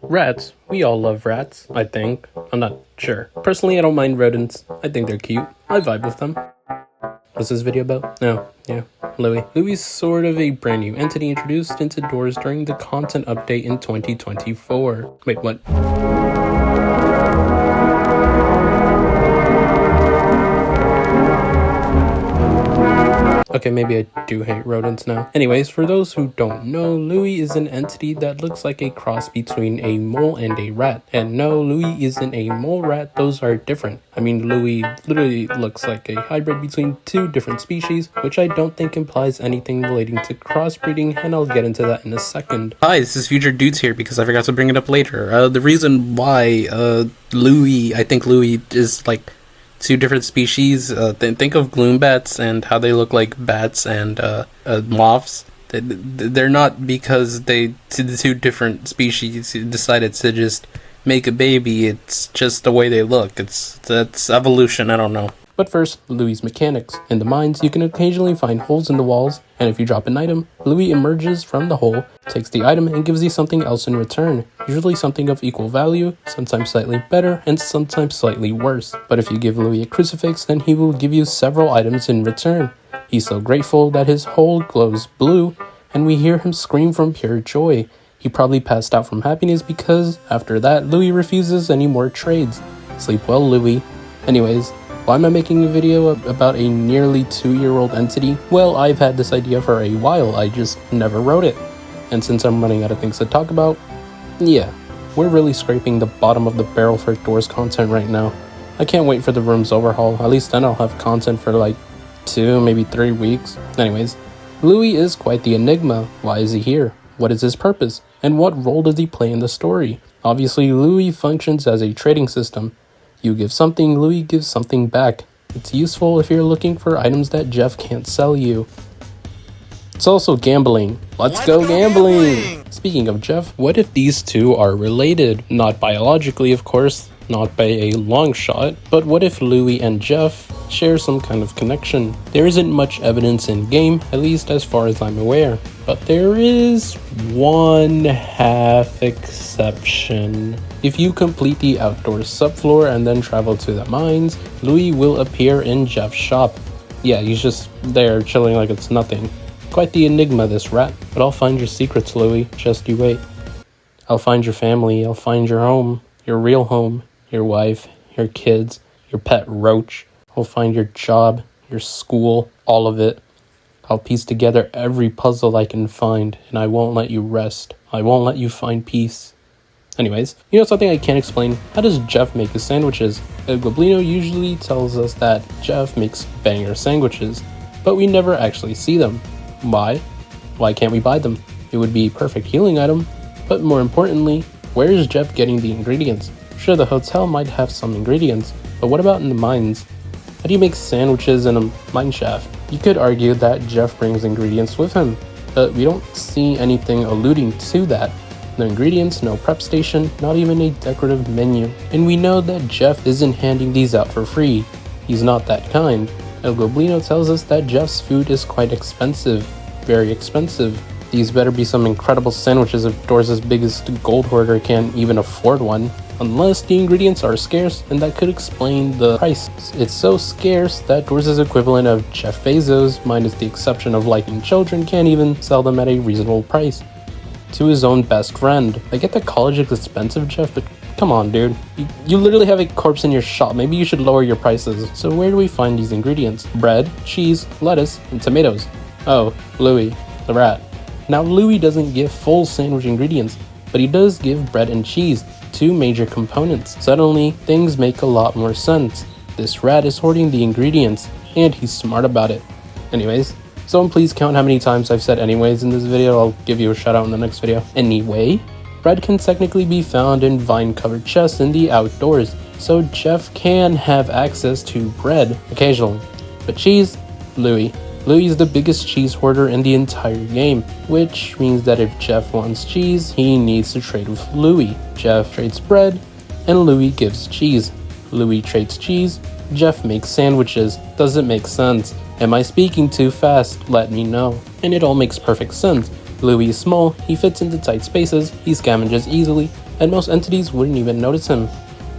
Rats. We all love rats, I think. I'm not sure. Personally, I don't mind rodents. I think they're cute. I vibe with them. What's this video about? Oh, yeah, Louie. Louie's sort of a brand new entity introduced into doors during the content update in 2024. Wait, what? Okay, maybe I do hate rodents now. Anyways, for those who don't know, Louie is an entity that looks like a cross between a mole and a rat. And no, Louie isn't a mole rat, those are different. I mean, Louie literally looks like a hybrid between two different species, which I don't think implies anything relating to crossbreeding, and I'll get into that in a second. Hi, this is Future Dudes here because I forgot to bring it up later. The reason why, I think Louie is like two different species. Think of gloom bats and how they look like bats and moths. They're not because the two different species decided to just make a baby. It's just the way they look. That's evolution. I don't know. But first, Louie's mechanics. In the mines, you can occasionally find holes in the walls, and if you drop an item, Louie emerges from the hole, takes the item, and gives you something else in return. Usually something of equal value, sometimes slightly better, and sometimes slightly worse. But if you give Louie a crucifix, then he will give you several items in return. He's so grateful that his hole glows blue, and we hear him scream from pure joy. He probably passed out from happiness because, after that, Louie refuses any more trades. Sleep well, Louie. Anyways, why am I making a video about a nearly 2-year-old entity? Well, I've had this idea for a while, I just never wrote it. And since I'm running out of things to talk about, yeah, we're really scraping the bottom of the barrel for Doors content right now. I can't wait for the room's overhaul, at least then I'll have content for like 2, maybe 3 weeks. Anyways, Louie is quite the enigma. Why is he here? What is his purpose? And what role does he play in the story? Obviously, Louie functions as a trading system. You give something, Louie gives something back. It's useful if you're looking for items that Jeff can't sell you. It's also gambling. Let's go gambling! Speaking of Jeff, what if these two are related? Not biologically, of course, not by a long shot, but what if Louie and Jeff share some kind of connection? There isn't much evidence in game, at least as far as I'm aware, but there is one half exception. If you complete the outdoor subfloor and then travel to the mines, Louie will appear in Jeff's shop. Yeah, he's just there chilling like it's nothing. Quite the enigma, this rat. But I'll find your secrets, Louie. Just you wait. I'll find your family. I'll find your home. Your real home. Your wife. Your kids. Your pet roach. I'll find your job. Your school. All of it. I'll piece together every puzzle I can find, and I won't let you rest. I won't let you find peace. Anyways, you know something I can't explain? How does Jeff make his sandwiches? El Goblino usually tells us that Jeff makes banger sandwiches, but we never actually see them. Why? Why can't we buy them? It would be a perfect healing item, but more importantly, where is Jeff getting the ingredients? Sure, the hotel might have some ingredients, but what about in the mines? How do you make sandwiches in a mine shaft? You could argue that Jeff brings ingredients with him, but we don't see anything alluding to that. No ingredients, no prep station, not even a decorative menu. And we know that Jeff isn't handing these out for free. He's not that kind. El Goblino tells us that Jeff's food is quite expensive. Very expensive. These better be some incredible sandwiches if Doors' biggest gold hoarder can't even afford one. Unless the ingredients are scarce, and that could explain the price. It's so scarce that Doors' equivalent of Jeff Bezos, minus the exception of liking children, can't even sell them at a reasonable price. To his own best friend. I get that college is expensive, Jeff, but come on, dude. You literally have a corpse in your shop. Maybe you should lower your prices. So where do we find these ingredients? Bread, cheese, lettuce, and tomatoes. Oh, Louie the Rat. Now, Louie doesn't give full sandwich ingredients, but he does give bread and cheese, two major components. Suddenly, things make a lot more sense. This rat is hoarding the ingredients, and he's smart about it. Anyways, someone please count how many times I've said anyways in this video. I'll give you a shout out in the next video. Anyway, bread can technically be found in vine-covered chests in the outdoors, so Jeff can have access to bread occasionally. But cheese? Louie. Louie is the biggest cheese hoarder in the entire game, which means that if Jeff wants cheese, he needs to trade with Louie. Jeff trades bread, and Louie gives cheese. Louie trades cheese, Jeff makes sandwiches. Does it make sense? Am I speaking too fast? Let me know. And it all makes perfect sense. Louie is small, he fits into tight spaces, he scavenges easily, and most entities wouldn't even notice him.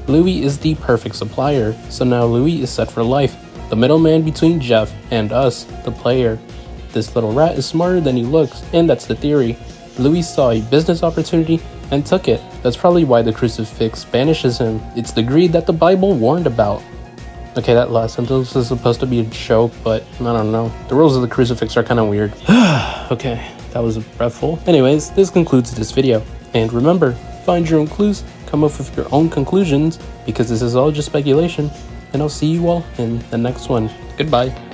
Louie is the perfect supplier, so now Louie is set for life, the middleman between Jeff and us, the player. This little rat is smarter than he looks, and that's the theory. Louie saw a business opportunity and took it. That's probably why the crucifix banishes him. It's the greed that the Bible warned about. Okay, that last sentence is supposed to be a joke, but I don't know. The rules of the crucifix are kind of weird. Okay, that was a breathful. Anyways, this concludes this video. And remember, find your own clues, come up with your own conclusions, because this is all just speculation. And I'll see you all in the next one. Goodbye.